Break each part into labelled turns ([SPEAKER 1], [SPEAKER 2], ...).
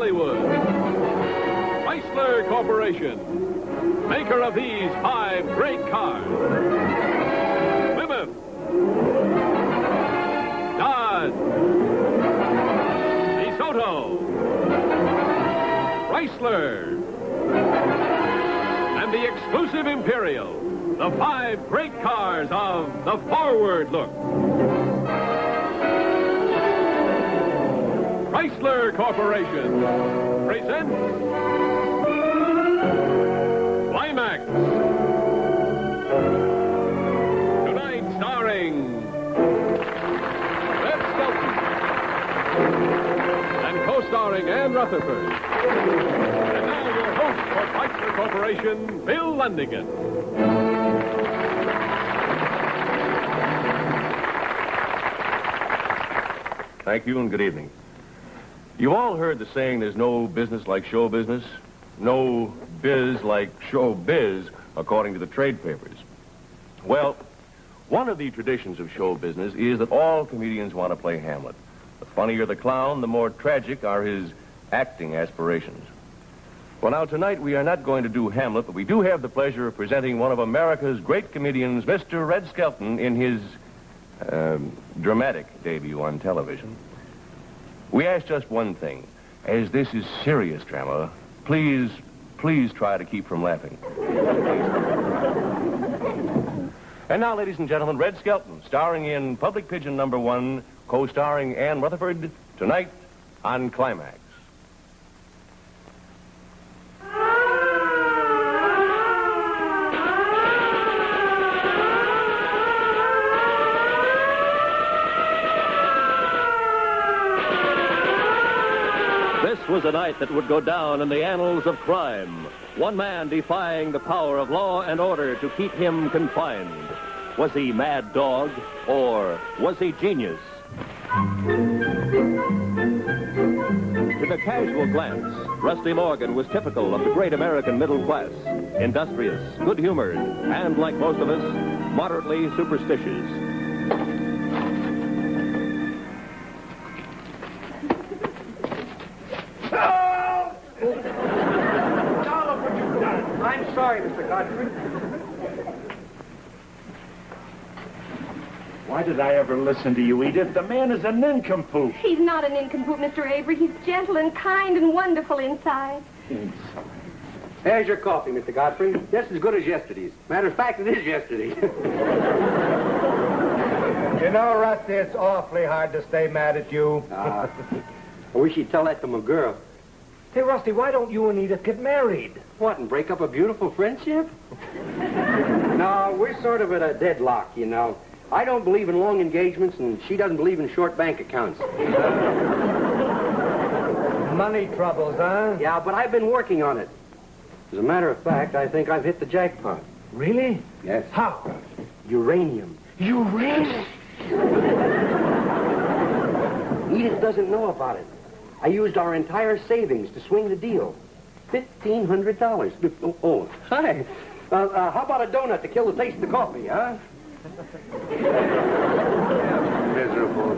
[SPEAKER 1] Hollywood. Chrysler Corporation, maker of these 5 great cars. Plymouth, Dodge, DeSoto, Chrysler, and the exclusive Imperial, the 5 great cars of the forward look. Chrysler Corporation presents Climax. Tonight starring Red Skelton and co-starring Ann Rutherford. And now your host for Chrysler Corporation, Bill Lundigan.
[SPEAKER 2] Thank you and good evening. You've all heard the saying, there's no business like show business, no biz like show biz, according to the trade papers. Well, one of the traditions of show business is that all comedians want to play Hamlet. The funnier the clown, the more tragic are his acting aspirations. Well, now, tonight we are not going to do Hamlet, but we do have the pleasure of presenting one of America's great comedians, Mr. Red Skelton, in his dramatic debut on television. We ask just one thing. As this is serious drama, please try to keep from laughing. And now, ladies and gentlemen, Red Skelton, starring in Public Pigeon No. 1, co-starring Ann Rutherford, tonight on Climax.
[SPEAKER 3] This was a night that would go down in the annals of crime. One man defying the power of law and order to keep him confined. Was he mad dog or was he genius? To the casual glance, Rusty Morgan was typical of the great American middle class. Industrious, good-humored, and like most of us, moderately superstitious.
[SPEAKER 4] I'm sorry, Mr. Gottfried. Why did I ever listen to you, Edith? The man is a nincompoop.
[SPEAKER 5] He's not a nincompoop, Mr. Avery. He's gentle and kind and wonderful inside.
[SPEAKER 6] Here's your coffee, Mr. Gottfried. Just as good as yesterday's. Matter of fact, it is yesterday.
[SPEAKER 7] You know, Rusty, it's awfully hard to stay mad at you.
[SPEAKER 6] I wish you'd tell that to my girl.
[SPEAKER 7] Hey, Rusty, why don't you and Edith get married?
[SPEAKER 6] What, and break up a beautiful friendship? No, we're sort of at a deadlock, you know. I don't believe in long engagements, and she doesn't believe in short bank accounts.
[SPEAKER 7] Money troubles, huh?
[SPEAKER 6] Yeah, but I've been working on it. As a matter of fact, I think I've hit the jackpot.
[SPEAKER 7] Really?
[SPEAKER 6] Yes.
[SPEAKER 7] How?
[SPEAKER 6] Uranium.
[SPEAKER 7] Uranium?
[SPEAKER 6] Edith doesn't know about it. I used our entire savings to swing the deal. $1,500. Oh, hi. How about a donut to kill the taste of the coffee, huh? Miserable.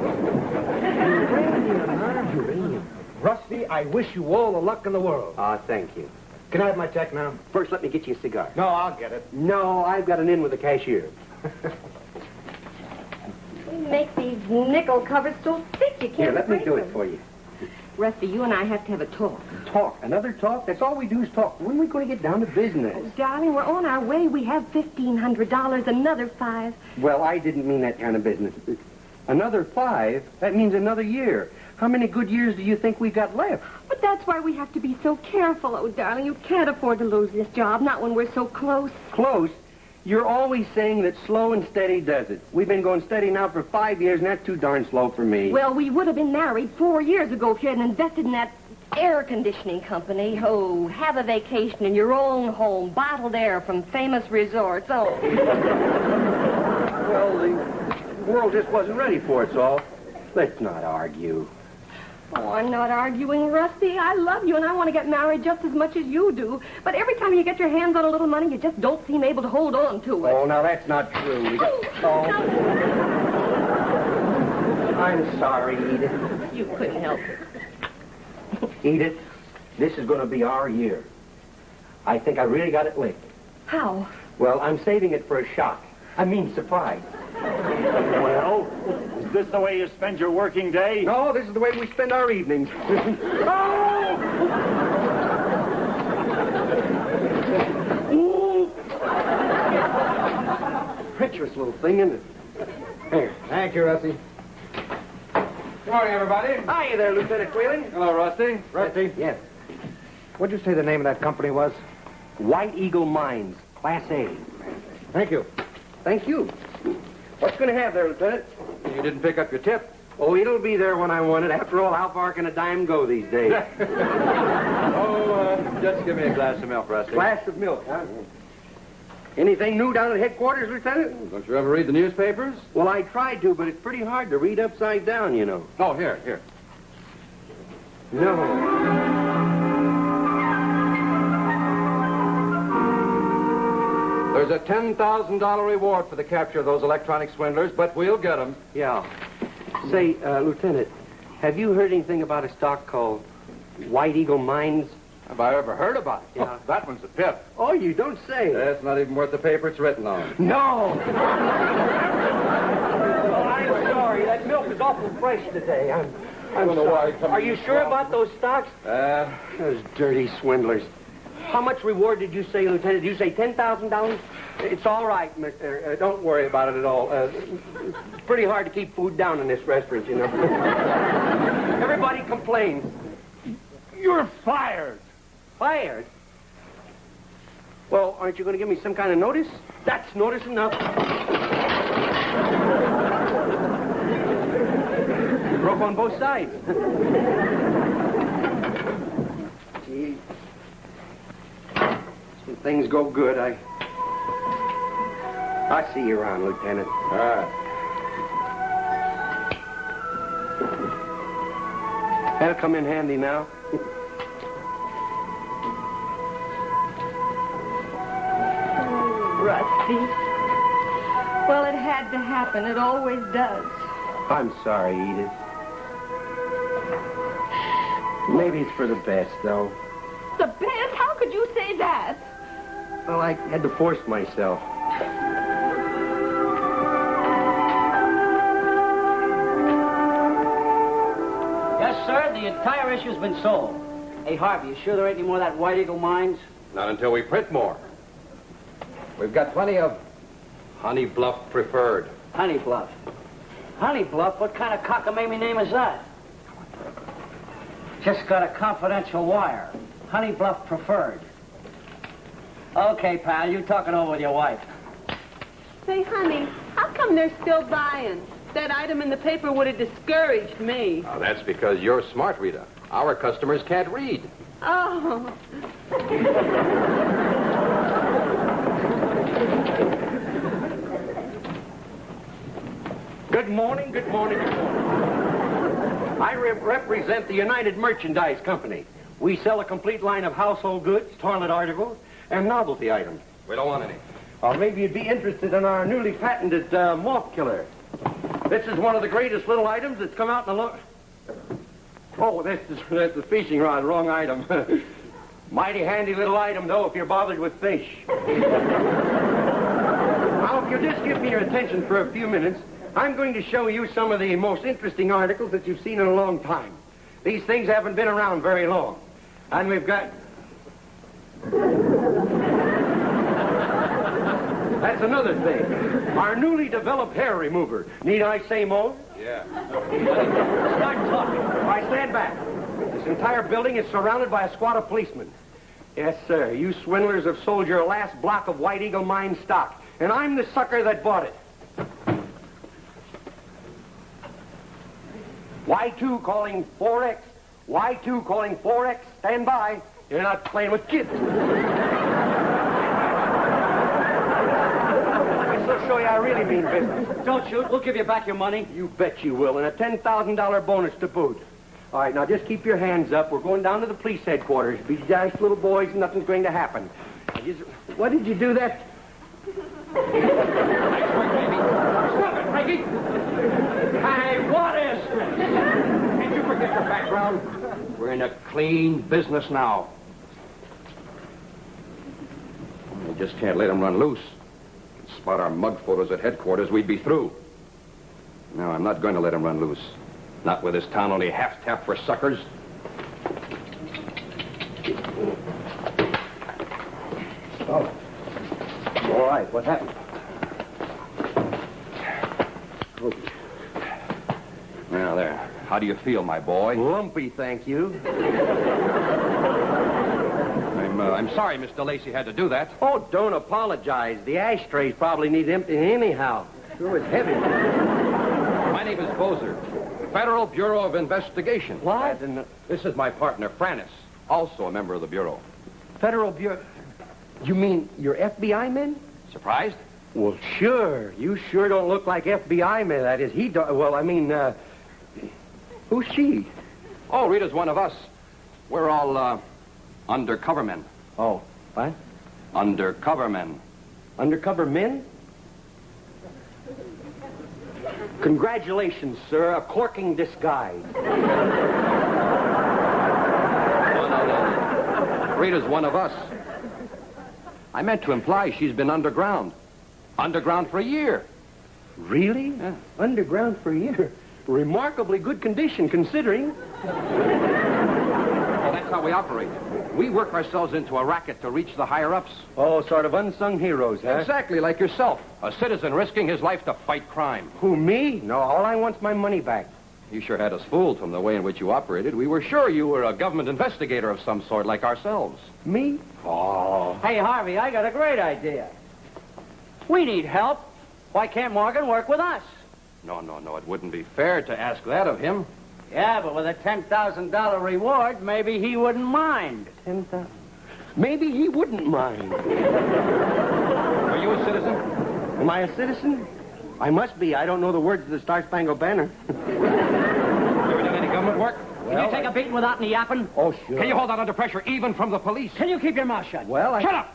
[SPEAKER 7] Uranium, huh? Uranium. Rusty, I wish you all the luck in the world.
[SPEAKER 6] Thank you.
[SPEAKER 7] Can I have my check now?
[SPEAKER 6] First, let me get you a cigar.
[SPEAKER 7] No, I'll get it.
[SPEAKER 6] No, I've got an in with the cashier.
[SPEAKER 5] We make these nickel covers so thick you can't
[SPEAKER 6] Here, let me
[SPEAKER 5] break
[SPEAKER 6] do
[SPEAKER 5] them.
[SPEAKER 6] it for you.
[SPEAKER 5] Rusty, you and I have to have a talk.
[SPEAKER 6] Talk? Another talk? That's all we do is talk. When are we going to get down to business?
[SPEAKER 5] Oh, darling, we're on our way. We have $1,500, another $5.
[SPEAKER 6] Well, I didn't mean that kind of business. Another 5? That means another year. How many good years do you think we got left?
[SPEAKER 5] But that's why we have to be so careful, oh, darling. You can't afford to lose this job, not when we're so close.
[SPEAKER 6] Close? You're always saying that slow and steady does it. We've been going steady now for 5 years, and that's too darn slow for me.
[SPEAKER 5] Well, we would have been married 4 years ago if you hadn't invested in that air conditioning company. Oh, have a vacation in your own home, bottled air from famous resorts. Oh.
[SPEAKER 6] Well, the world just wasn't ready for it, so let's not argue.
[SPEAKER 5] Oh, I'm not arguing, Rusty. I love you, and I want to get married just as much as you do. But every time you get your hands on a little money, you just don't seem able to hold on to it.
[SPEAKER 6] Oh, now that's not true.
[SPEAKER 5] Oh.
[SPEAKER 6] I'm sorry, Edith.
[SPEAKER 5] You couldn't help it.
[SPEAKER 6] Edith, This is going to be our year. I think I really got it licked.
[SPEAKER 5] How?
[SPEAKER 6] Well, I'm saving it for a shock. I mean, surprise.
[SPEAKER 4] Well, is this the way you spend your working day?
[SPEAKER 6] No, this is the way we spend our evenings. Treacherous little thing, isn't it? Here.
[SPEAKER 7] Thank you, Rusty. Good morning, everybody.
[SPEAKER 6] Hiya there, Lieutenant Qualen.
[SPEAKER 7] Hello, Rusty. Rusty.
[SPEAKER 6] Yes.
[SPEAKER 7] What'd you say the name of that company was?
[SPEAKER 6] White Eagle Mines, Class A.
[SPEAKER 7] Thank you.
[SPEAKER 6] Thank you. What's going to have there, Lieutenant?
[SPEAKER 7] You didn't pick up your tip.
[SPEAKER 6] Oh, it'll be there when I want it. After all, how far can a dime go these days?
[SPEAKER 7] Just give me a glass of milk, Rusty.
[SPEAKER 6] Glass of milk, huh? Anything new down at headquarters, Lieutenant?
[SPEAKER 7] Don't you ever read the newspapers?
[SPEAKER 6] Well, I tried to, but it's pretty hard to read upside down, you know.
[SPEAKER 7] Oh, here.
[SPEAKER 6] No.
[SPEAKER 7] There's a $10,000 reward for the capture of those electronic swindlers, but we'll get them.
[SPEAKER 6] Yeah. Say, Lieutenant, have you heard anything about a stock called White Eagle Mines?
[SPEAKER 7] Have I ever heard about it?
[SPEAKER 6] Yeah.
[SPEAKER 7] Oh, that one's a pip.
[SPEAKER 6] Oh, you don't say.
[SPEAKER 7] That's not even worth the paper it's written on.
[SPEAKER 6] No! Oh, I'm sorry. That milk is awful fresh today. I don't know why. Are you sure about those stocks? Those dirty swindlers. How much reward did you say, Lieutenant? Did you say $10,000? It's all right, mister. Don't worry about it at all. It's pretty hard to keep food down in this restaurant, you know. Everybody complains.
[SPEAKER 4] You're fired.
[SPEAKER 6] Fired? Well, aren't you going to give me some kind of notice? That's notice enough. You broke on both sides. Gee. When things go good, I see you around, Lieutenant.
[SPEAKER 7] All right.
[SPEAKER 6] That'll come in handy now.
[SPEAKER 5] Rusty. Well, it had to happen. It always does.
[SPEAKER 6] I'm sorry, Edith. Maybe it's for the best, though.
[SPEAKER 5] The best? How could you say that?
[SPEAKER 6] Well, I had to force myself.
[SPEAKER 8] Yes, sir. The entire issue's been sold. Hey, Harvey, you sure there ain't any more of that White Eagle Mines?
[SPEAKER 7] Not until we print more. We've got plenty of Honey Bluff Preferred.
[SPEAKER 8] Honey Bluff. Honey Bluff? What kind of cockamamie name is that? Just got a confidential wire. Honey Bluff Preferred. Okay, pal, you talk it over with your wife.
[SPEAKER 9] Say, honey, how come they're still buying? That item in the paper would have discouraged me.
[SPEAKER 7] Now, that's because you're smart, Rita. Our customers can't read.
[SPEAKER 9] Oh.
[SPEAKER 6] Good morning, good morning, good morning. I represent the United Merchandise Company. We sell a complete line of household goods, toilet articles, and novelty items.
[SPEAKER 7] We don't want any.
[SPEAKER 6] Or maybe you'd be interested in our newly patented moth killer. This is one of the greatest little items that's come out in a long... Oh, that's the fishing rod, wrong item. Mighty handy little item, though, if you're bothered with fish. Now, if you'll just give me your attention for a few minutes, I'm going to show you some of the most interesting articles that you've seen in a long time. These things haven't been around very long. And we've got... That's another thing. Our newly developed hair remover. Need I say more?
[SPEAKER 7] Yeah.
[SPEAKER 6] Start talking. All right, stand back. This entire building is surrounded by a squad of policemen. Yes, sir. You swindlers have sold your last block of White Eagle Mine stock. And I'm the sucker that bought it. Y2 calling 4X. Y2 calling 4X. Stand by. You're not playing with kids. This'll show you I really mean business.
[SPEAKER 8] Don't shoot. We'll give you back your money.
[SPEAKER 6] You bet you will, and a $10,000 bonus to boot. All right, now just keep your hands up. We're going down to the police headquarters. Be nice little boys, and nothing's going to happen. What did you do that? Stop it, Frankie! Hey, what is this? Can't you forget your background? We're in a clean business now. We just can't let him run loose. Spot our mud photos at headquarters, we'd be through. No, I'm not going to let him run loose. Not with this town only half-tapped for suckers. Oh. All right, what happened? Oh. Now, there. How do you feel, my boy?
[SPEAKER 7] Lumpy, thank you.
[SPEAKER 6] I'm sorry Miss DeLacey had to do that.
[SPEAKER 7] Oh, don't apologize. The ashtrays probably need emptying anyhow. Sure is heavy.
[SPEAKER 6] My name is Bozer, Federal Bureau of Investigation.
[SPEAKER 7] What?
[SPEAKER 6] This is my partner, Frannis, also a member of the Bureau.
[SPEAKER 7] Federal Bureau... You mean your FBI men?
[SPEAKER 6] Surprised?
[SPEAKER 7] Well, sure. You sure don't look like FBI men. That is, he don't... Well, I mean, who's she?
[SPEAKER 6] Oh, Rita's one of us. We're all, undercover men.
[SPEAKER 7] Oh, what?
[SPEAKER 6] Undercover men.
[SPEAKER 7] Undercover men? Congratulations, sir. A corking disguise.
[SPEAKER 6] No. Rita's one of us. I meant to imply she's been underground. Underground for a year.
[SPEAKER 7] Really?
[SPEAKER 6] Yeah.
[SPEAKER 7] Underground for a year. Remarkably good condition, considering.
[SPEAKER 6] Well, that's how we operate. We work ourselves into a racket to reach the higher-ups.
[SPEAKER 7] Oh, sort of unsung heroes, huh?
[SPEAKER 6] Exactly, like yourself. A citizen risking his life to fight crime.
[SPEAKER 7] Who, me? No, all I want's my money back.
[SPEAKER 6] You sure had us fooled from the way in which you operated. We were sure you were a government investigator of some sort, like ourselves.
[SPEAKER 7] Me? Oh.
[SPEAKER 8] Hey, Harvey, I got a great idea. We need help. Why can't Morgan work with us?
[SPEAKER 6] No. It wouldn't be fair to ask that of him.
[SPEAKER 8] Yeah, but with a $10,000 reward, maybe he wouldn't mind.
[SPEAKER 7] 10,000. Maybe he wouldn't mind.
[SPEAKER 6] Are you a citizen?
[SPEAKER 7] Am I a citizen? I must be. I don't know the words of the Star-Spangled Banner.
[SPEAKER 6] You ever done any government work?
[SPEAKER 8] Can you take a beating without any yapping?
[SPEAKER 7] Oh, sure.
[SPEAKER 6] Can you hold out under pressure even from the police?
[SPEAKER 8] Can you keep your mouth shut?
[SPEAKER 7] Well,
[SPEAKER 6] Shut up!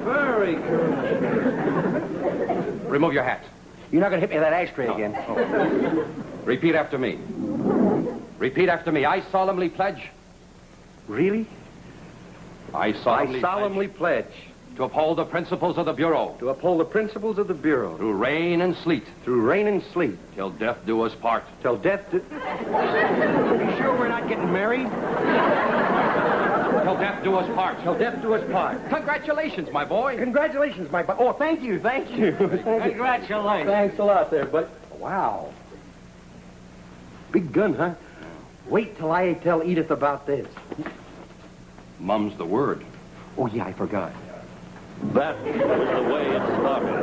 [SPEAKER 8] Very good.
[SPEAKER 6] Remove your hat.
[SPEAKER 7] You're not going to hit me with that ashtray again.
[SPEAKER 6] Oh. Repeat after me. Repeat after me. I solemnly pledge.
[SPEAKER 7] Really?
[SPEAKER 6] I solemnly
[SPEAKER 7] pledge
[SPEAKER 6] to uphold the principles of the Bureau.
[SPEAKER 7] to uphold the principles of the Bureau
[SPEAKER 6] Through rain and sleet.
[SPEAKER 7] through rain and sleet
[SPEAKER 6] Till death do us part.
[SPEAKER 7] till death do... You sure we're not getting married?
[SPEAKER 6] Till death do us part.
[SPEAKER 7] Till death do us part.
[SPEAKER 6] Congratulations, my boy.
[SPEAKER 7] Congratulations, my... Oh, thank you. Thank you.
[SPEAKER 8] Congratulations.
[SPEAKER 7] Thanks a lot there, but... Wow. Big gun, huh? Wait till I tell Edith about this.
[SPEAKER 6] Mum's the word.
[SPEAKER 7] Oh, yeah, I forgot.
[SPEAKER 3] That was the way it started.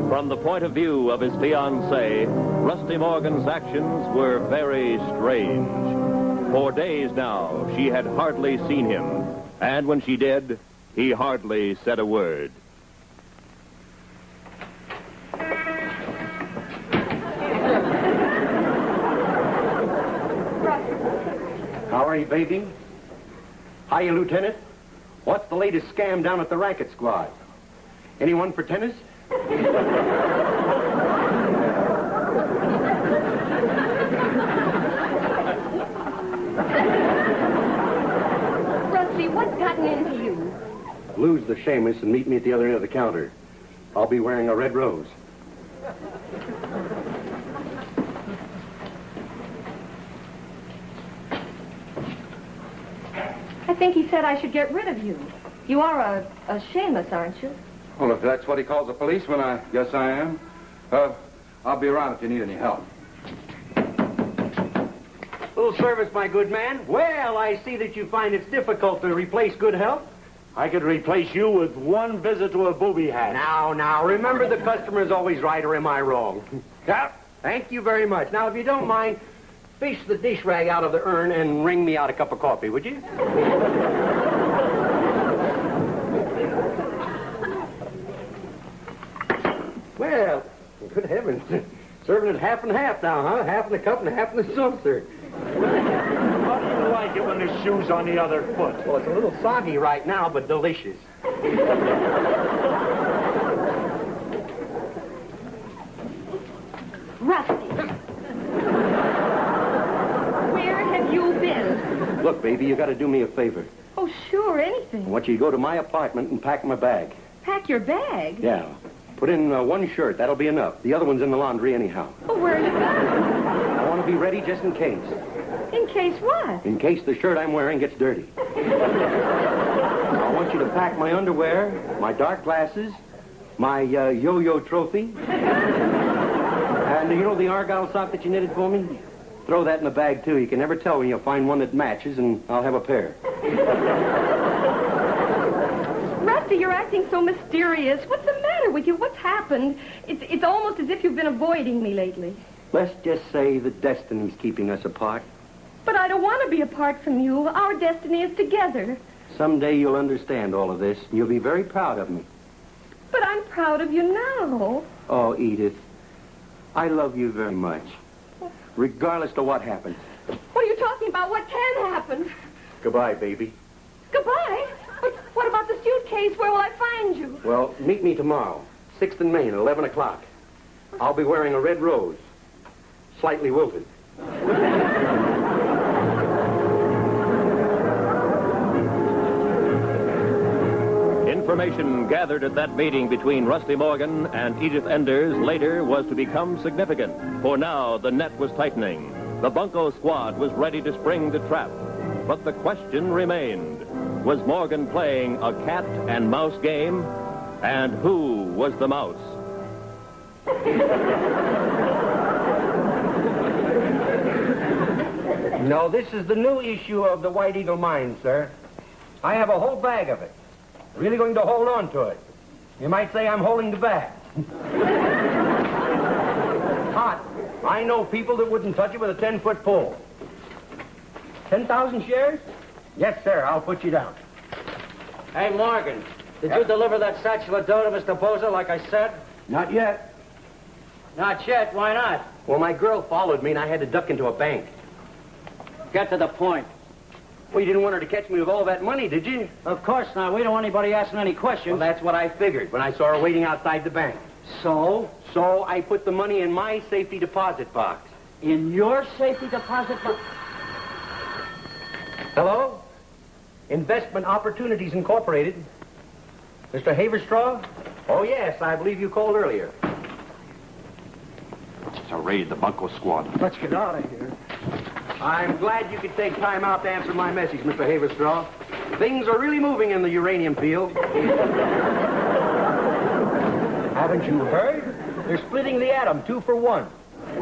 [SPEAKER 3] From the point of view of his fiancée, Rusty Morgan's actions were very strange. For days now, she had hardly seen him, and when she did, he hardly said a word.
[SPEAKER 7] How are you, baby? Hiya, Lieutenant. What's the latest scam down at the racket squad? Anyone for tennis?
[SPEAKER 5] Rusty, what's gotten into you?
[SPEAKER 7] Lose the Seamus and meet me at the other end of the counter. I'll be wearing a red rose.
[SPEAKER 5] I think he said I should get rid of you. You are a Seamus, aren't you?
[SPEAKER 10] Well, if that's what he calls a policeman, I guess I am. I'll be around if you need any help.
[SPEAKER 7] Little service, my good man. Well, I see that you find it's difficult to replace good health.
[SPEAKER 4] I could replace you with one visit to a booby hat.
[SPEAKER 7] Now, remember the customer's always right, or am I wrong?
[SPEAKER 4] Yeah.
[SPEAKER 7] Thank you very much. Now, if you don't mind, fish the dish rag out of the urn and wring me out a cup of coffee, would you? Well, good heavens. Serving it half and half now, huh? Half in the cup and half in the saucer.
[SPEAKER 8] What do you
[SPEAKER 4] like it when the shoe's on the other foot.
[SPEAKER 6] Well, it's a little soggy right now, but delicious.
[SPEAKER 5] Rusty. Where have you been?
[SPEAKER 6] Look, baby, you got to do me a favor.
[SPEAKER 5] Oh, sure,
[SPEAKER 6] I
[SPEAKER 5] anything.
[SPEAKER 6] want you to go to my apartment and pack my bag.
[SPEAKER 5] Pack your bag.
[SPEAKER 6] Yeah. Put in one shirt. That'll be enough. The other one's in the laundry anyhow.
[SPEAKER 5] Well, where are you going?
[SPEAKER 6] I want to be ready just in case.
[SPEAKER 5] In case what?
[SPEAKER 6] In case the shirt I'm wearing gets dirty. I want you to pack my underwear, my dark glasses, my yo-yo trophy, and you know the Argyle sock that you knitted for me? Throw that in the bag, too. You can never tell when you'll find one that matches, and I'll have a pair.
[SPEAKER 5] Rusty, you're acting so mysterious. What's the matter with you? What's happened? It's almost as if you've been avoiding me lately.
[SPEAKER 6] Let's just say that destiny's keeping us apart.
[SPEAKER 5] But I don't want to be apart from you. Our destiny is together.
[SPEAKER 6] Someday you'll understand all of this, and you'll be very proud of me.
[SPEAKER 5] But I'm proud of you now.
[SPEAKER 6] Oh, Edith, I love you very much, regardless of what happens.
[SPEAKER 5] What are you talking about? What can happen?
[SPEAKER 6] Goodbye, baby.
[SPEAKER 5] Goodbye? But what about the suitcase? Where will I find you?
[SPEAKER 6] Well, meet me tomorrow, 6th and Main at 11 o'clock. I'll be wearing a red rose, slightly wilted.
[SPEAKER 3] Information gathered at that meeting between Rusty Morgan and Edith Enders later was to become significant, for now the net was tightening. The bunco squad was ready to spring the trap, but the question remained. Was Morgan playing a cat and mouse game? And who was the mouse?
[SPEAKER 6] No, this is the new issue of the White Eagle Mine, sir. I have a whole bag of it. Really going to hold on to it. You might say I'm holding the bag. Hot. I know people that wouldn't touch it with a 10-foot pole. 10,000 shares? Yes, sir. I'll put you down.
[SPEAKER 8] Hey, Morgan, did you deliver that satchel of dough to Mr. Bozer like I said?
[SPEAKER 6] Not yet.
[SPEAKER 8] Not yet. Why not?
[SPEAKER 6] Well, my girl followed me, and I had to duck into a bank.
[SPEAKER 8] Get to the point.
[SPEAKER 6] Well, you didn't want her to catch me with all that money, did you?
[SPEAKER 8] Of course not. We don't want anybody asking any questions.
[SPEAKER 6] Well, that's what I figured when I saw her waiting outside the bank.
[SPEAKER 8] So?
[SPEAKER 6] So I put the money in my safety deposit box.
[SPEAKER 8] In your safety deposit box?
[SPEAKER 6] Hello? Investment Opportunities Incorporated. Mr. Haverstraw? Oh, yes, I believe you called earlier.
[SPEAKER 10] It's a raid, the bunco squad.
[SPEAKER 6] Let's get out of here. I'm glad you could take time out to answer my message, Mr. Haverstraw. Things are really moving in the uranium field. Haven't you heard? They're splitting the atom 2 for 1. It's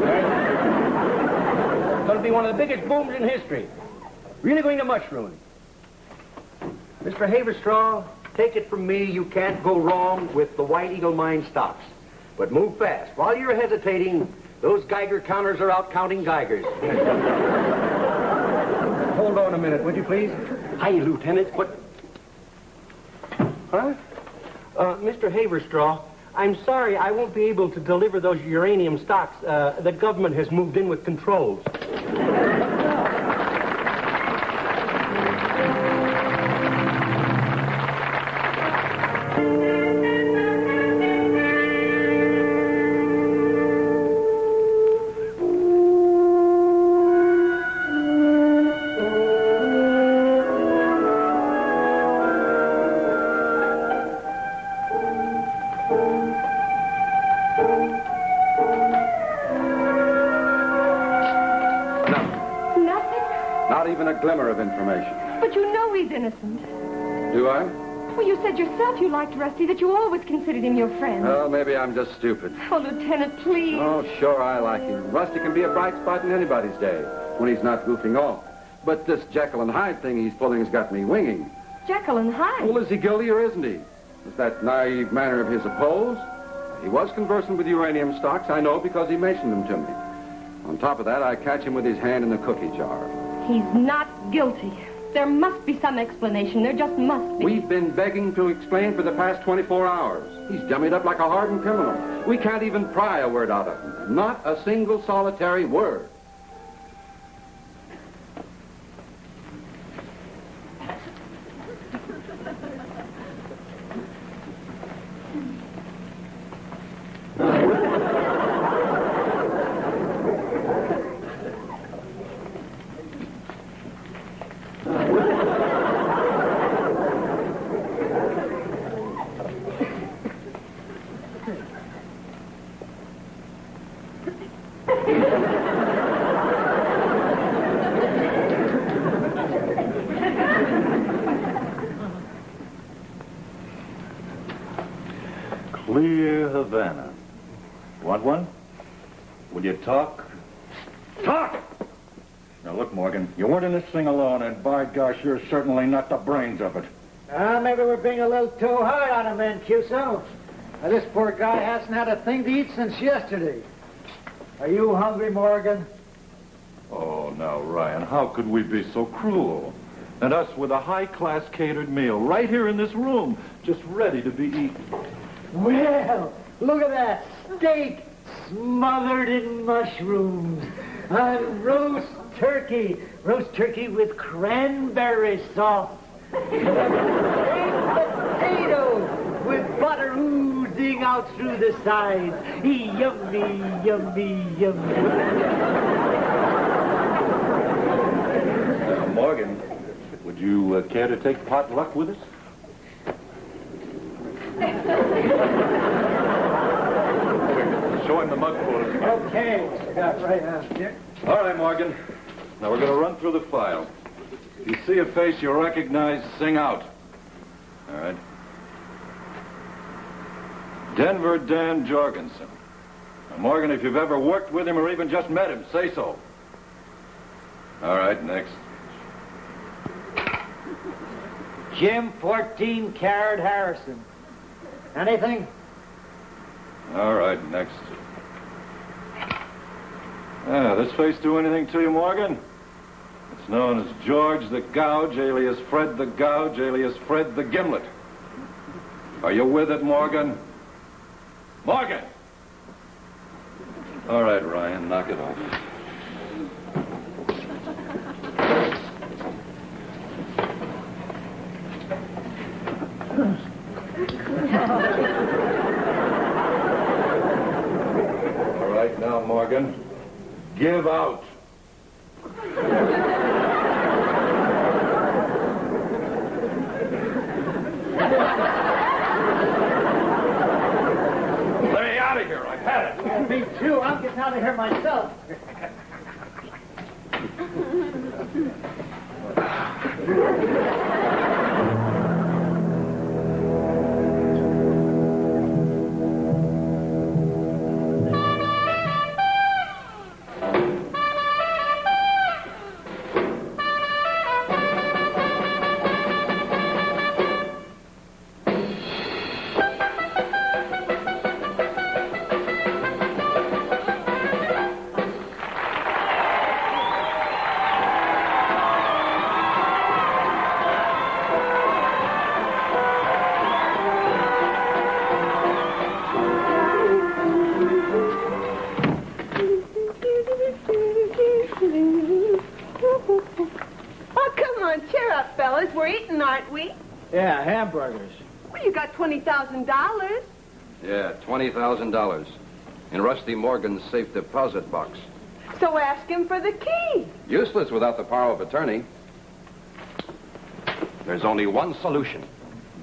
[SPEAKER 6] going to be one of the biggest booms in history. Really going to mushroom. Mr. Haverstraw, take it from me, you can't go wrong with the White Eagle Mine stocks. But move fast. While you're hesitating, those Geiger counters are out counting Geigers. Hold on a minute, would you please? Hi, Lieutenant. What? Huh? Mr. Haverstraw, I'm sorry I won't be able to deliver those uranium stocks. The government has moved in with controls.
[SPEAKER 10] Glimmer of information.
[SPEAKER 5] But you know he's innocent.
[SPEAKER 10] Do I?
[SPEAKER 5] Well, you said yourself you liked Rusty, that you always considered him your friend.
[SPEAKER 10] Well, maybe I'm just stupid.
[SPEAKER 5] Oh, Lieutenant, please.
[SPEAKER 10] Oh, sure, I like him. Rusty can be a bright spot in anybody's day when he's not goofing off. But this Jekyll and Hyde thing he's pulling has got me winging.
[SPEAKER 5] Jekyll and Hyde?
[SPEAKER 10] Well, is he guilty or isn't he? With that naive manner of his oppose? He was conversant with uranium stocks, I know, because he mentioned them to me. On top of that, I catch him with his hand in the cookie jar.
[SPEAKER 5] He's not guilty. There must be some explanation. There just must be.
[SPEAKER 10] We've been begging to explain for the past 24 hours. He's dummied up like a hardened criminal. We can't even pry a word out of him. Not a single solitary word.
[SPEAKER 4] Clear Havana. Want one? Will you talk? Talk! Now, look, Morgan, you weren't in this thing alone, and by gosh, you're certainly not the brains of it.
[SPEAKER 11] Maybe we're being a little too hard on him, Mancuso. This poor guy hasn't had a thing to eat since yesterday. Are you hungry, Morgan?
[SPEAKER 4] Oh, now, Ryan, how could we be so cruel? And us with a high-class catered meal right here in this room, just ready to be eaten.
[SPEAKER 11] Well, look at that steak smothered in mushrooms and roast turkey with cranberry sauce. Potatoes with butter oozing out through the sides. Yummy, yummy, yummy.
[SPEAKER 4] Morgan, would you care to take potluck with us? Show him the mug for us.
[SPEAKER 11] Okay, got right out here.
[SPEAKER 4] All right, Morgan. Now we're going to run through the file. If you see a face you recognize, sing out. All right. Denver Dan Jorgensen. Now, Morgan, if you've ever worked with him or even just met him, say so. All right, next.
[SPEAKER 11] Jim 14 Carat Harrison. Anything?
[SPEAKER 4] All right, next. This face do anything to you, Morgan? It's known as George the Gouge, alias Fred the Gouge, alias Fred the Gimlet. Are you with it, Morgan? Morgan! All right, Ryan, knock it off. All right, now, Morgan, give out. Let me out of here. I've had it.
[SPEAKER 11] Me too. I'm getting out of here myself.
[SPEAKER 9] Yeah, hamburgers. Well, you got $20,000.
[SPEAKER 10] Yeah, $20,000 in Rusty Morgan's safe deposit box.
[SPEAKER 9] So ask him for the key.
[SPEAKER 10] Useless without the power of attorney. There's only one solution.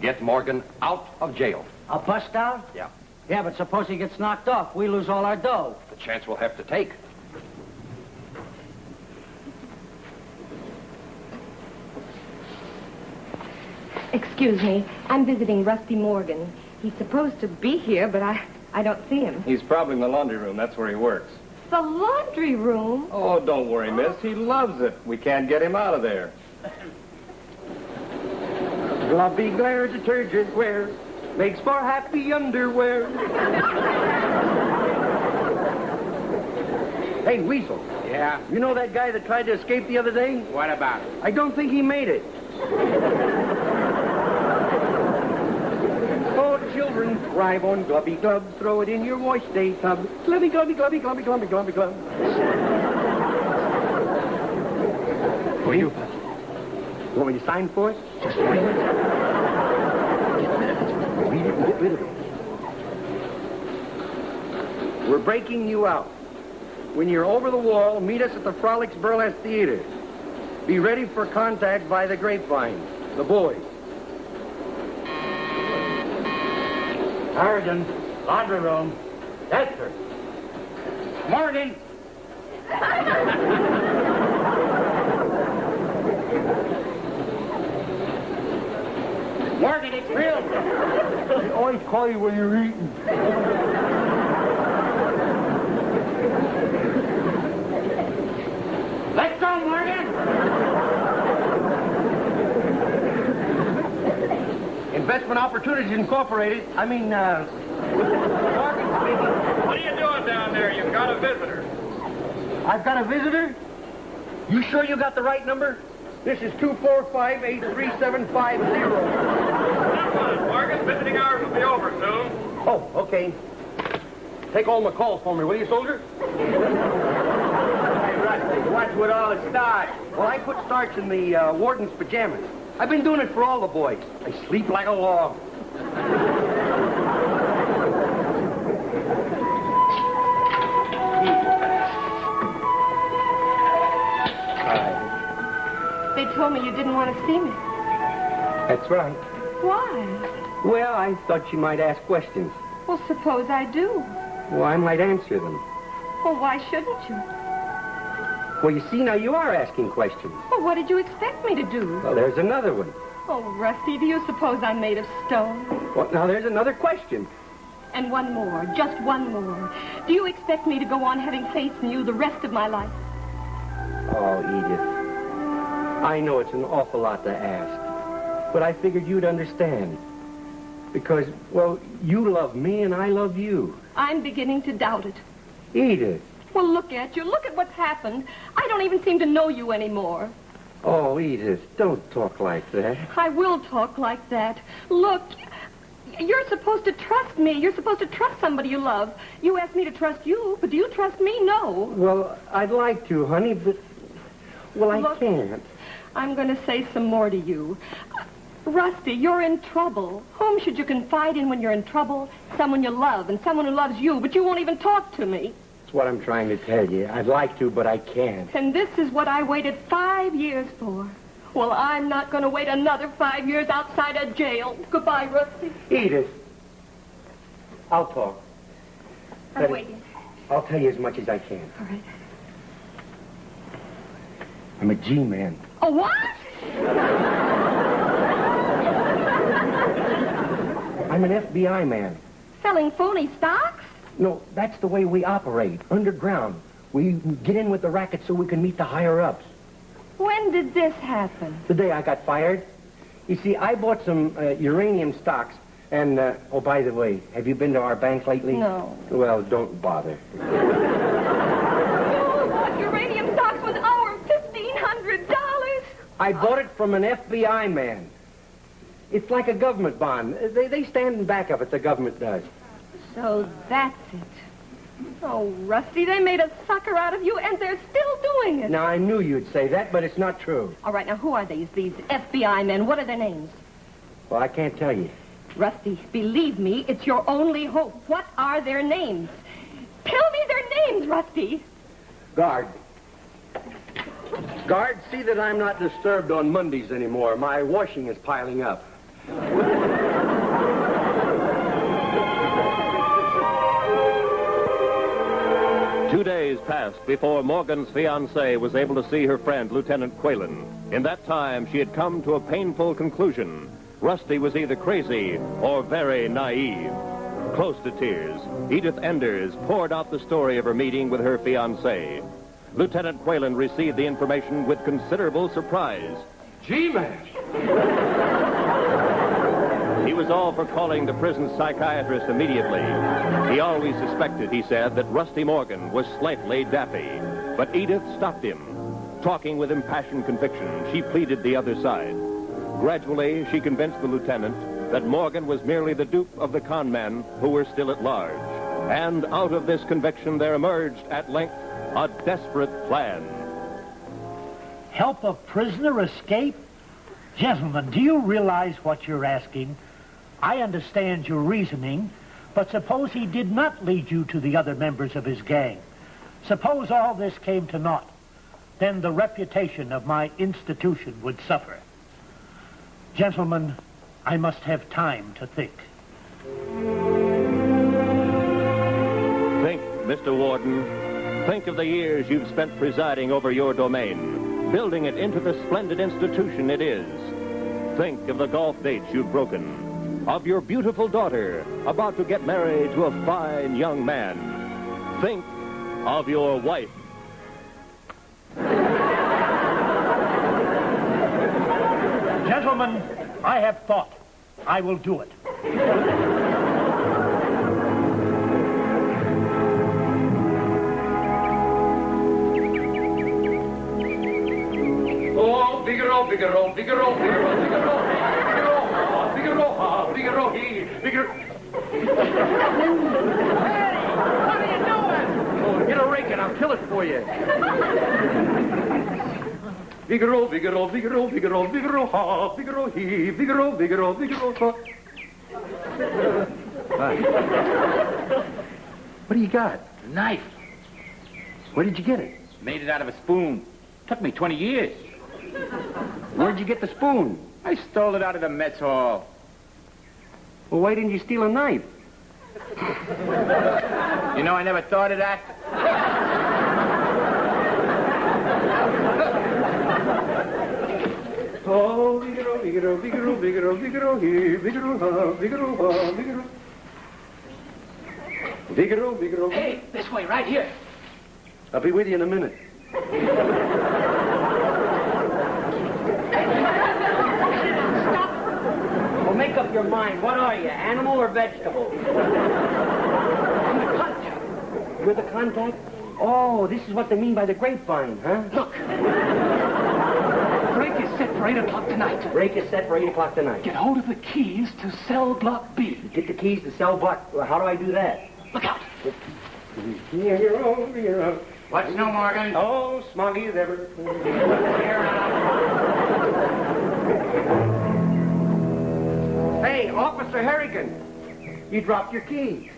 [SPEAKER 10] Get Morgan out of jail.
[SPEAKER 8] A bust out?
[SPEAKER 10] Yeah.
[SPEAKER 8] Yeah, but suppose he gets knocked off. We lose all our dough.
[SPEAKER 10] The chance we'll have to take.
[SPEAKER 5] Excuse me. I'm visiting Rusty Morgan. He's supposed to be here, but I don't see him.
[SPEAKER 2] He's probably in the laundry room. That's where he works.
[SPEAKER 5] The laundry room?
[SPEAKER 2] Oh, don't worry, miss. He loves it. We can't get him out of there.
[SPEAKER 6] Glossy glare detergent wear makes for happy underwear. Hey, Weasel.
[SPEAKER 7] Yeah?
[SPEAKER 6] You know that guy that tried to escape the other day?
[SPEAKER 7] What about it?
[SPEAKER 6] I don't think he made it. Oh, children, thrive on Glubby Glub. Throw it in your wash day tub. Glubby, glubby, glubby, glubby, glubby, glubby, glub. Who are you? Want me to sign for it? Just sign it. Read it and get rid of it. We're breaking you out. When you're over the wall, meet us at the Frolics Burlesque Theater. Be ready for contact by the grapevine. The boys.
[SPEAKER 11] Harrigan, laundry room. Dexter. Morgan.
[SPEAKER 6] Morgan, it's real.
[SPEAKER 11] I always call you when you're eating.
[SPEAKER 6] Let's go, Morgan. Investment Opportunities Incorporated. Morgan speaking.
[SPEAKER 4] What are you doing down there? You've got a visitor.
[SPEAKER 6] I've got a visitor? You sure you got the right number? This is 245-83750.
[SPEAKER 4] Come on, Morgan. Visiting hours will be over soon.
[SPEAKER 6] Oh, okay. Take all my calls for me, will you, soldier? Hey, Rusty, what's with all the starch? Well, I put starch in the warden's pajamas. I've been doing it for all the boys. I sleep like a log.
[SPEAKER 5] They told me you didn't want to see me.
[SPEAKER 6] That's right.
[SPEAKER 5] Why?
[SPEAKER 6] Well, I thought you might ask questions.
[SPEAKER 5] Well, suppose I do.
[SPEAKER 6] Well, I might answer them.
[SPEAKER 5] Well, why shouldn't you?
[SPEAKER 6] Well, you see, now you are asking questions.
[SPEAKER 5] Well, what did you expect me to do?
[SPEAKER 6] Well, there's another one.
[SPEAKER 5] Oh, Rusty, do you suppose I'm made of stone?
[SPEAKER 6] Well, now there's another question.
[SPEAKER 5] And one more, just one more. Do you expect me to go on having faith in you the rest of my life?
[SPEAKER 6] Oh, Edith. I know it's an awful lot to ask, but I figured you'd understand. Because, well, you love me and I love you.
[SPEAKER 5] I'm beginning to doubt it.
[SPEAKER 6] Edith.
[SPEAKER 5] Well, look at you. Look at what's happened. I don't even seem to know you anymore.
[SPEAKER 6] Oh, Edith, don't talk like that.
[SPEAKER 5] I will talk like that. Look, you're supposed to trust me. You're supposed to trust somebody you love. You asked me to trust you, but do you trust me? No.
[SPEAKER 6] Well, I'd like to, honey, but... Well, I can't.
[SPEAKER 5] I'm going to say some more to you. Rusty, you're in trouble. Whom should you confide in when you're in trouble? Someone you love and someone who loves you, but you won't even talk to me.
[SPEAKER 6] That's what I'm trying to tell you. I'd like to, but I can't.
[SPEAKER 5] And this is what I waited 5 years for. Well, I'm not going to wait another 5 years outside a jail. Goodbye, Rusty.
[SPEAKER 6] Edith. I'll talk.
[SPEAKER 5] I'm waiting.
[SPEAKER 6] I'll tell you as much as I can.
[SPEAKER 5] All right.
[SPEAKER 6] I'm a G-man.
[SPEAKER 5] A what?
[SPEAKER 6] I'm an FBI man.
[SPEAKER 5] Selling phony stocks?
[SPEAKER 6] No, that's the way we operate. Underground. We get in with the racket so we can meet the higher-ups.
[SPEAKER 5] When did this happen?
[SPEAKER 6] The day I got fired. You see, I bought some uranium stocks. And, oh, by the way, have you been to our bank lately?
[SPEAKER 5] No.
[SPEAKER 6] Well, don't bother.
[SPEAKER 5] You bought uranium stocks with our $1,500?
[SPEAKER 6] I bought it from an FBI man. It's like a government bond. They stand in back of it, the government does.
[SPEAKER 5] So that's it. Oh, Rusty, they made a sucker out of you, and they're still doing it.
[SPEAKER 6] Now, I knew you'd say that, but it's not true.
[SPEAKER 5] All right, now, who are these FBI men? What are their names?
[SPEAKER 6] Well, I can't tell you.
[SPEAKER 5] Rusty, believe me, it's your only hope. What are their names? Tell me their names, Rusty.
[SPEAKER 6] Guard. Guard, see that I'm not disturbed on Mondays anymore. My washing is piling up.
[SPEAKER 3] 2 days passed before Morgan's fiancée was able to see her friend, Lieutenant Qualen. In that time, she had come to a painful conclusion. Rusty was either crazy or very naive. Close to tears, Edith Enders poured out the story of her meeting with her fiancé. Lieutenant Qualen received the information with considerable surprise.
[SPEAKER 6] G-man!
[SPEAKER 3] He was all for calling the prison psychiatrist immediately. He always suspected, he said, that Rusty Morgan was slightly daffy. But Edith stopped him. Talking with impassioned conviction, she pleaded the other side. Gradually, she convinced the lieutenant that Morgan was merely the dupe of the con men who were still at large. And out of this conviction there emerged, at length, a desperate plan.
[SPEAKER 12] Help a prisoner escape? Gentlemen, do you realize what you're asking? I understand your reasoning, but suppose he did not lead you to the other members of his gang. Suppose all this came to naught. Then the reputation of my institution would suffer. Gentlemen, I must have time to think.
[SPEAKER 3] Think, Mr. Warden. Think of the years you've spent presiding over your domain, building it into the splendid institution it is. Think of the golf dates you've broken, of your beautiful daughter about to get married to a fine young man. Think of your wife.
[SPEAKER 12] Gentlemen, I have thought. I will do it.
[SPEAKER 4] Oh, Figaro, Figaro, Figaro, Figaro, Figaro, Figaro, Figaro, Figaro.
[SPEAKER 6] Hey, what are you doing? Oh, get a rake and I'll kill it for you.
[SPEAKER 4] Figaro, Figaro, Figaro, Figaro, Figaro, ha, Figaro, he, Figaro, Figaro, Figaro, ha.
[SPEAKER 6] What do you got?
[SPEAKER 13] A knife.
[SPEAKER 6] Where did you get it?
[SPEAKER 13] Made it out of a spoon. Took me 20 years.
[SPEAKER 6] Where'd you get the spoon?
[SPEAKER 13] I stole it out of the mess hall.
[SPEAKER 6] Well, why didn't you steal a knife?
[SPEAKER 13] You know, I never thought of that.
[SPEAKER 4] Oh, Figaro, Figaro, Figaro, Figaro, Figaro, he, Figaro, ha, Figaro, ha, Figaro. Figaro, Figaro.
[SPEAKER 13] Hey, this way, right here.
[SPEAKER 6] I'll be with you in a minute.
[SPEAKER 8] Stop! Well, make up your mind. What are you, animal or vegetable?
[SPEAKER 6] I'm the contact. You're the contact? Oh, this is what they mean by the grapevine, huh?
[SPEAKER 13] Look. Break is set for 8 o'clock tonight.
[SPEAKER 6] Break is set for 8 o'clock tonight.
[SPEAKER 13] Get hold of the keys to cell block B.
[SPEAKER 6] Get the keys to cell block. Well, how do I do that?
[SPEAKER 13] Look out.
[SPEAKER 6] Figaro.
[SPEAKER 13] What's new, Morgan?
[SPEAKER 6] Oh, smoggy as ever. Hey, Officer Harrigan. You dropped your keys.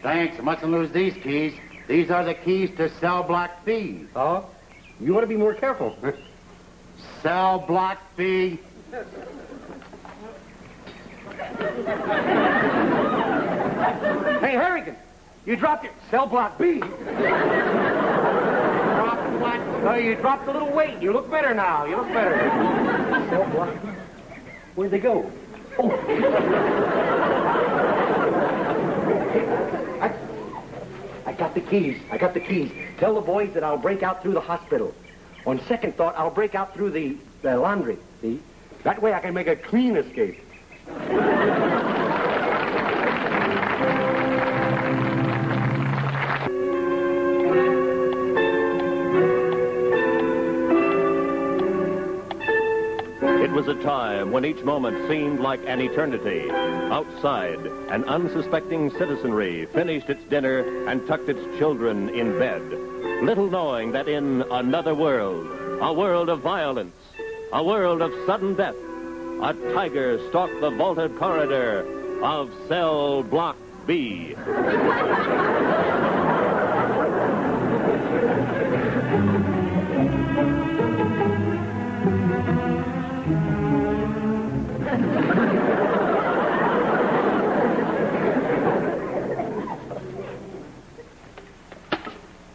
[SPEAKER 13] Thanks. I mustn't lose these keys. These are the keys to cell block B.
[SPEAKER 6] Oh? You ought to be more careful.
[SPEAKER 13] Cell block B.
[SPEAKER 6] Hey, Harrigan. You dropped your cell block B. Dropped what? Oh, you dropped a little weight. You look better now. You look better. Cell block. Where'd they go? Oh. I got the keys. I got the keys. Tell the boys that I'll break out through the hospital. On second thought, I'll break out through the laundry. See? That way I can make a clean escape.
[SPEAKER 3] It was a time when each moment seemed like an eternity. Outside, an unsuspecting citizenry finished its dinner and tucked its children in bed, little knowing that in another world, a world of violence, a world of sudden death, a tiger stalked the vaulted corridor of cell block B.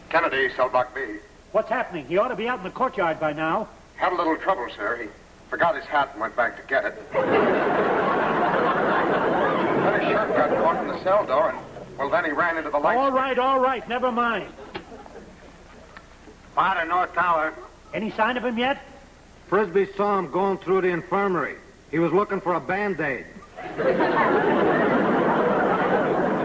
[SPEAKER 14] Kennedy, cell block B.
[SPEAKER 12] What's happening? He ought to be out in the courtyard by now.
[SPEAKER 14] Had a little trouble, sir. He forgot his hat and went back to get it. Then his shirt got caught in the cell door, and, well, then he ran into the light.
[SPEAKER 12] All right. Never mind.
[SPEAKER 14] Fire to North Tower.
[SPEAKER 12] Any sign of him yet?
[SPEAKER 10] Frisbee saw him going through the infirmary. He was looking for a Band-Aid.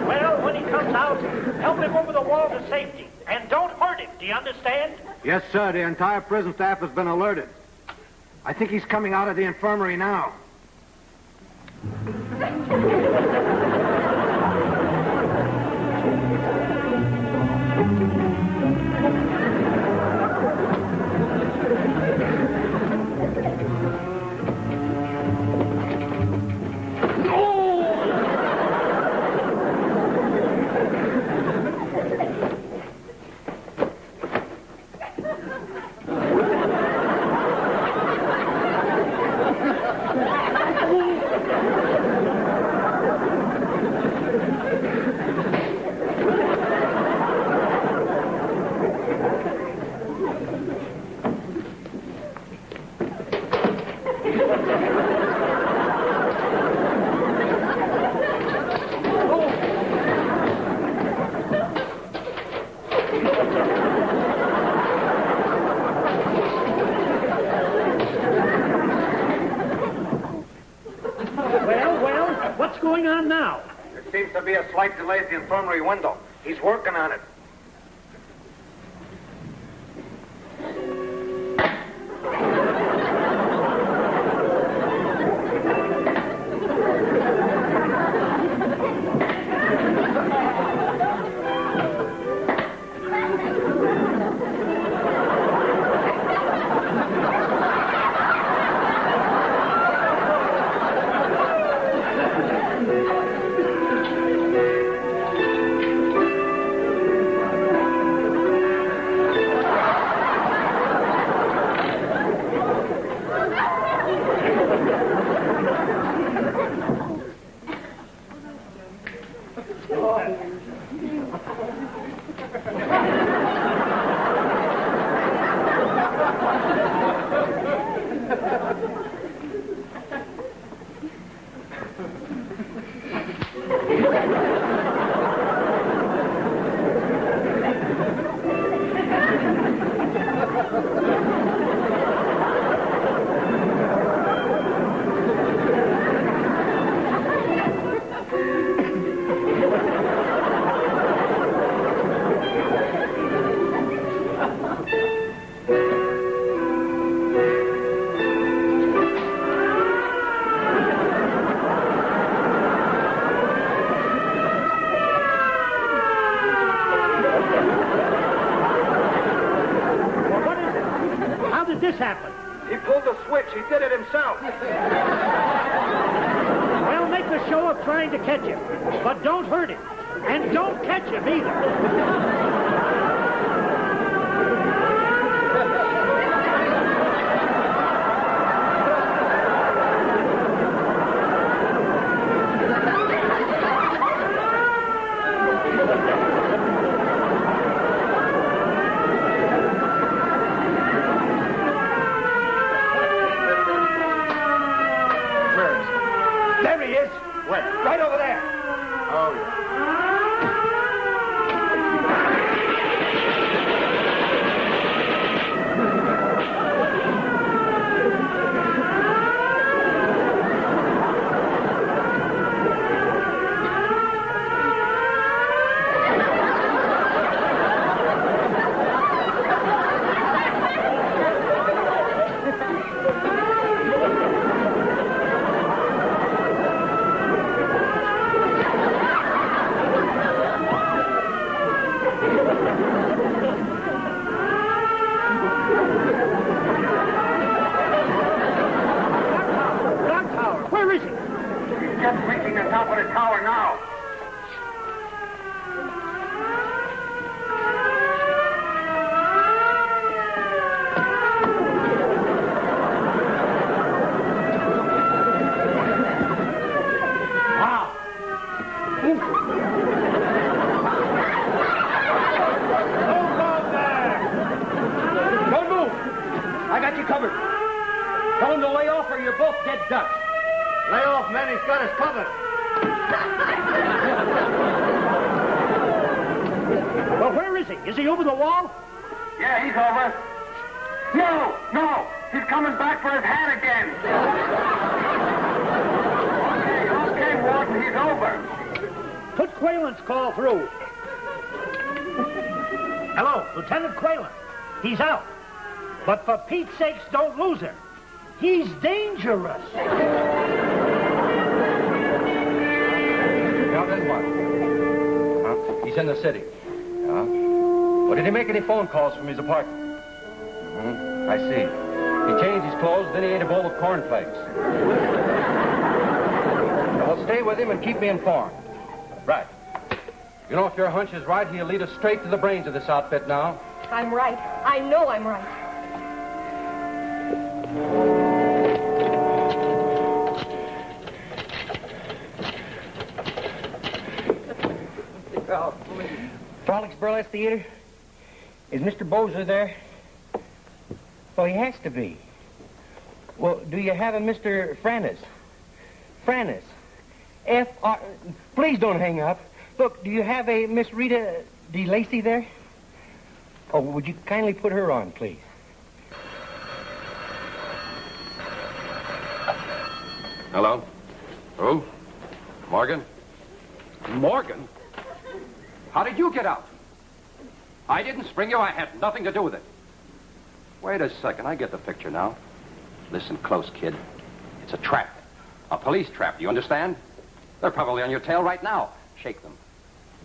[SPEAKER 12] Well, when he comes out, help him over the wall to safety. And don't hurt him, do you understand?
[SPEAKER 10] Yes, sir. The entire prison staff has been alerted. I think he's coming out of the infirmary now.
[SPEAKER 14] be a slight delay at the infirmary window. He's working on it. He pulled the switch. He did it himself.
[SPEAKER 12] Well, make a show of trying to catch him. But don't hurt him. And don't catch him either. Call through. Hello, Lieutenant Qualen. He's out. But for Pete's sakes, don't lose him. He's dangerous.
[SPEAKER 10] Now then what? Huh? He's in the city. Yeah? Well, did he make any phone calls from his apartment? I see. He changed his clothes, then he ate a bowl of cornflakes. Well, stay with him and keep me informed. Right. You know, if your hunch is right, he'll lead us straight to the brains of this outfit now.
[SPEAKER 5] I'm right. I know I'm right.
[SPEAKER 8] Frolics Burlesque Theater? Is Mr. Bozer there? Oh, he has to be. Well, do you have a Mr. Frannis? Frannis. F-R... Please don't hang up. Look, do you have a Miss Rita DeLacey there? Oh, would you kindly put her on, please?
[SPEAKER 10] Hello? Who? Morgan?
[SPEAKER 7] Morgan? How did you get out? I didn't spring you. I had nothing to do with it. Wait a second. I get the picture now. Listen close, kid. It's a trap. A police trap. Do you understand? They're probably on your tail right now. Shake them.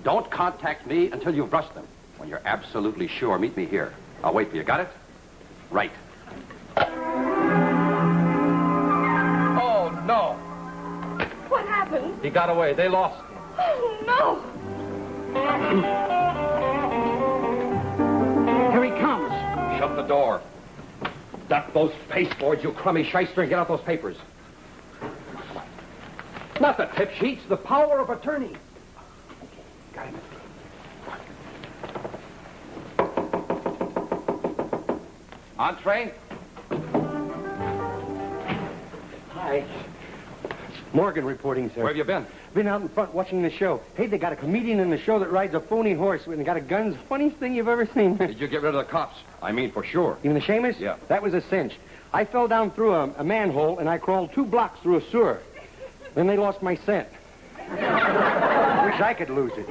[SPEAKER 7] Don't contact me until you've brushed them. When you're absolutely sure, meet me here. I'll wait for you. Got it? Right. Oh, no.
[SPEAKER 5] What happened?
[SPEAKER 7] He got away. They lost him.
[SPEAKER 5] Oh, no.
[SPEAKER 6] Here he comes.
[SPEAKER 7] Shut the door. Duck those pasteboards, you crummy shyster, and get out those papers. Not the tip sheets, the power of attorney. Got him. Entree.
[SPEAKER 6] Hi. Morgan reporting, sir.
[SPEAKER 7] Where have you been?
[SPEAKER 6] Been out in front watching the show. Hey, they got a comedian in the show that rides a phony horse and got a gun. Funniest thing you've ever seen.
[SPEAKER 7] Did you get rid of the cops? I mean, for sure.
[SPEAKER 6] Even the Seamus?
[SPEAKER 7] Yeah.
[SPEAKER 6] That was a cinch. I fell down through a manhole and I crawled 2 blocks through a sewer. Then they lost my scent. Wish I could lose it.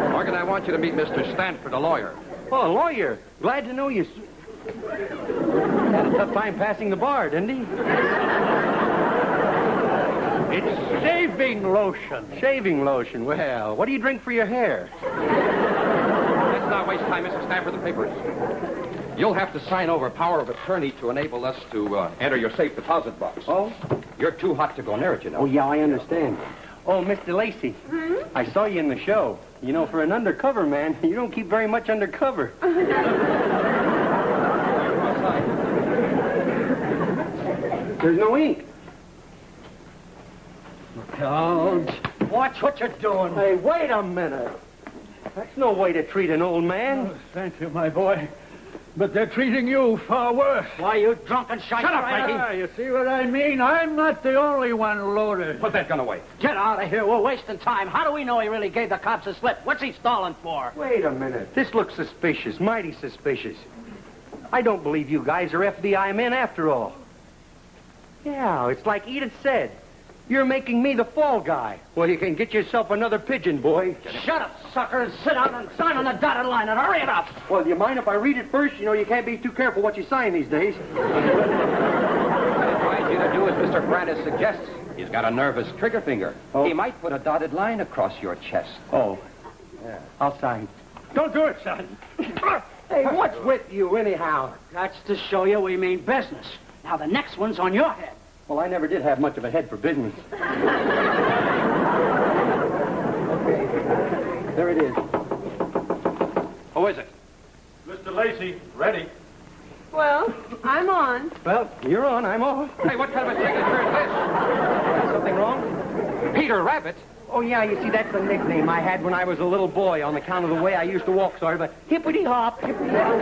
[SPEAKER 7] Morgan, I want you to meet Mr. Sanford, a lawyer.
[SPEAKER 6] Oh, a lawyer. Glad to know you. Had a tough time passing the bar, didn't he?
[SPEAKER 12] It's shaving lotion.
[SPEAKER 6] Shaving lotion. Well, what do you drink for your hair?
[SPEAKER 7] Let's not waste time, Mr. Sanford, the papers. You'll have to sign over power of attorney to enable us to enter your safe deposit box.
[SPEAKER 6] Oh?
[SPEAKER 7] You're too hot to go near it, you know.
[SPEAKER 6] Oh, yeah, I understand. Oh, Miss DeLacey. I saw you in the show. You know, for an undercover man, you don't keep very much undercover. There's no ink.
[SPEAKER 12] Count. Watch what you're doing.
[SPEAKER 6] Hey, wait a minute. That's no way to treat an old man.
[SPEAKER 12] Oh, thank you, my boy. But they're treating you far worse.
[SPEAKER 8] Why, you drunken shite.
[SPEAKER 12] Shut up, Frankie. You see what I mean? I'm not the only one loaded.
[SPEAKER 7] Put that gun away.
[SPEAKER 8] Get out of here. We're wasting time. How do we know he really gave the cops a slip? What's he stalling for?
[SPEAKER 6] Wait a minute. This looks suspicious, mighty suspicious. I don't believe you guys are FBI men after all. Yeah, it's like Edith said. You're making me the fall guy. Well, you can get yourself another pigeon, boy.
[SPEAKER 8] Shut up, sucker, and sit down and sign on the dotted line and hurry it up.
[SPEAKER 6] Well, do you mind if I read it first? You know, you can't be too careful what you sign these days.
[SPEAKER 7] What I advise you to do as Mr. Frannis suggests. He's got a nervous trigger finger.
[SPEAKER 6] Oh.
[SPEAKER 7] He might put a dotted line across your chest.
[SPEAKER 6] Oh. Yeah. I'll sign.
[SPEAKER 12] Don't do it, son.
[SPEAKER 6] Hey, what's with you, anyhow?
[SPEAKER 8] That's to show you we mean business. Now, the next one's on your head.
[SPEAKER 6] Well, I never did have much of a head for business. Okay. There it is.
[SPEAKER 7] Who is it?
[SPEAKER 1] Mr. Lacey, ready.
[SPEAKER 9] Well, I'm on.
[SPEAKER 6] Well, you're on. I'm off.
[SPEAKER 7] Hey, what kind of a signature is this?
[SPEAKER 6] Something wrong?
[SPEAKER 7] Peter Rabbit?
[SPEAKER 6] Oh, yeah, you see, that's a nickname I had when I was a little boy on account of the way I used to walk, sorry, but hippity-hop, hippity-hop.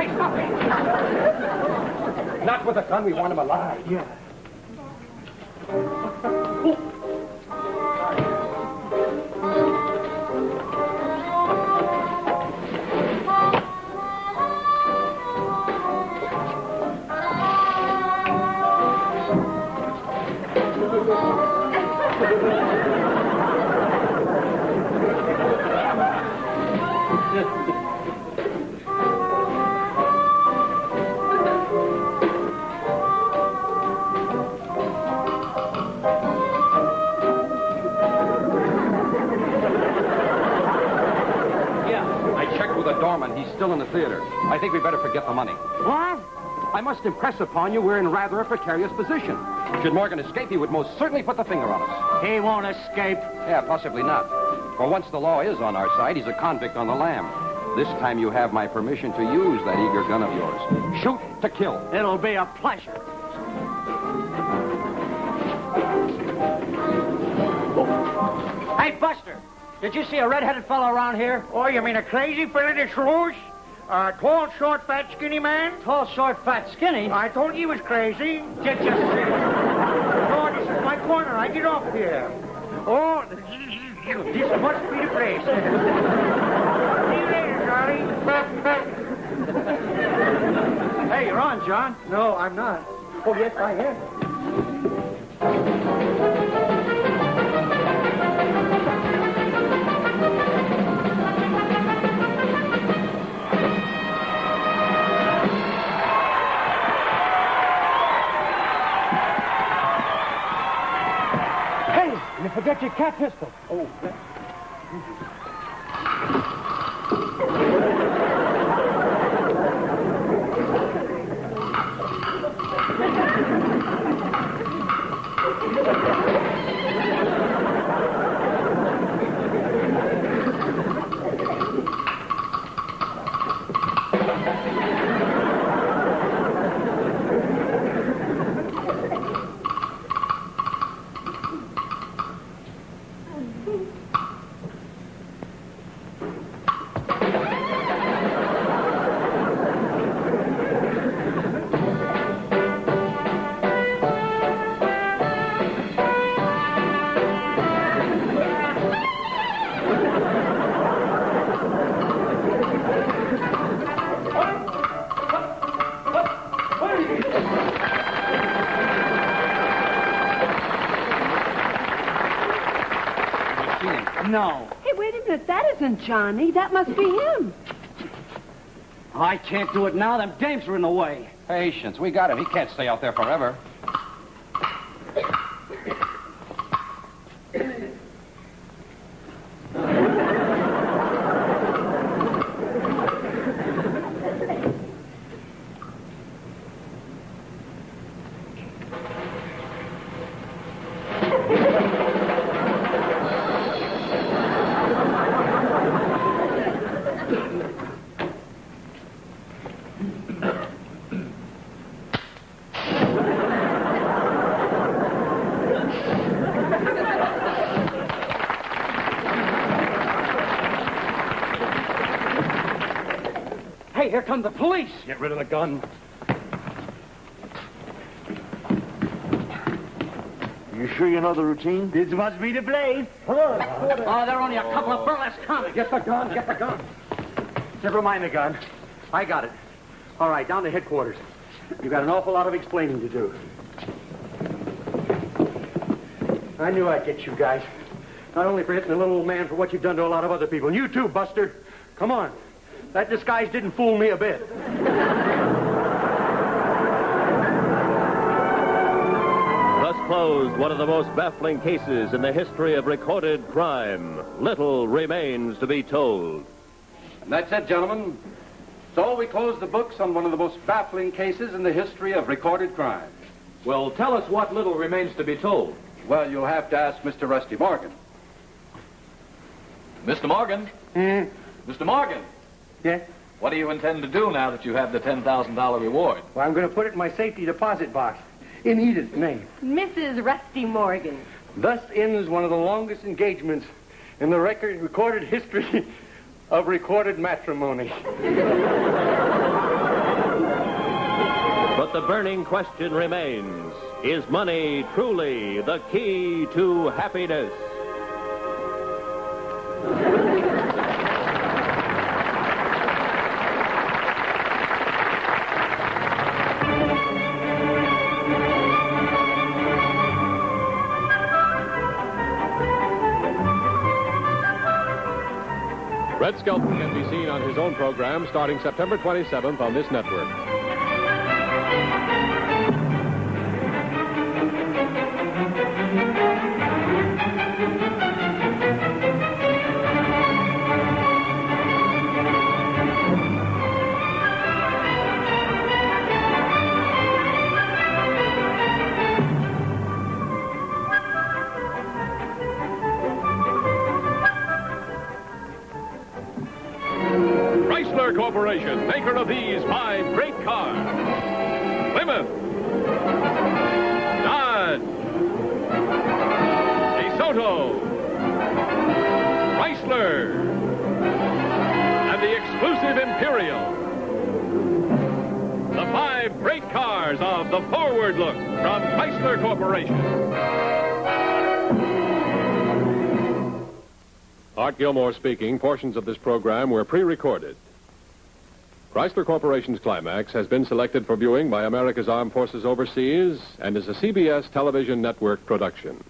[SPEAKER 7] Hey, stop it! Not with a gun. We want him alive.
[SPEAKER 6] Yeah.
[SPEAKER 7] He's still in the theater. I think we better forget the money.
[SPEAKER 8] What?
[SPEAKER 7] I must impress upon you we're in rather a precarious position. Should Morgan escape, he would most certainly put the finger on us.
[SPEAKER 8] He won't escape.
[SPEAKER 7] Yeah, possibly not. For once the law is on our side, he's a convict on the lam. This time you have my permission to use that eager gun of yours. Shoot to kill.
[SPEAKER 8] It'll be a pleasure. Hey, Buster, did you see a red-headed fellow around here?
[SPEAKER 11] Oh, you mean a crazy fella that's loose? A tall, short, fat, skinny man?
[SPEAKER 8] Tall, short, fat, skinny?
[SPEAKER 11] I told you he was crazy. Did you see? Oh, this is my corner. I get off here. Oh, this must be the place. See you later, Charlie.
[SPEAKER 8] Hey, you're on, John.
[SPEAKER 6] No, I'm not. Oh, yes, I am.
[SPEAKER 11] You forget your cat pistol. Oh,
[SPEAKER 9] No. Hey, wait a minute. That isn't Johnny. That must be him.
[SPEAKER 11] I can't do it now. Them dames are in the way.
[SPEAKER 7] Patience. We got him. He can't stay out there forever.
[SPEAKER 11] Hey, here come the police.
[SPEAKER 2] Get rid of the gun.
[SPEAKER 11] You sure you know the routine? This must be the place. Come on. Oh, they're only a couple of burlesque comics.
[SPEAKER 6] Get the gun, get the gun. Never mind the gun. I got it. All right, down to headquarters. You got an awful lot of explaining to do. I knew I'd get you guys. Not only for hitting the little old man, for what you've done to a lot of other people. And you too, Buster. Come on. That disguise didn't fool me a bit.
[SPEAKER 3] Thus closed one of the most baffling cases in the history of recorded crime. Little remains to be told.
[SPEAKER 4] And that's it, gentlemen. So we close the books on one of the most baffling cases in the history of recorded crime.
[SPEAKER 2] Well, tell us what little remains to be told.
[SPEAKER 4] Well, you'll have to ask Mr. Rusty Morgan.
[SPEAKER 15] Mr. Morgan? Mr. Morgan?
[SPEAKER 6] Yeah?
[SPEAKER 15] What do you intend to do now that you have the $10,000 reward?
[SPEAKER 6] Well, I'm going to put it in my safety deposit box. In Edith's name.
[SPEAKER 5] Mrs. Rusty Morgan.
[SPEAKER 6] Thus ends one of the longest engagements in the recorded history of recorded matrimony.
[SPEAKER 3] But the burning question remains, is money truly the key to happiness?
[SPEAKER 1] Red Skelton can be seen on his own program starting September 27th on this network. Corporation, maker of these 5 great cars. Plymouth, Dodge, DeSoto, Chrysler, and the exclusive Imperial. The 5 great cars of the Forward Look from Chrysler Corporation. Art Gilmore speaking. Portions of this program were pre-recorded. Chrysler Corporation's Climax has been selected for viewing by America's Armed Forces overseas and is a CBS television network production.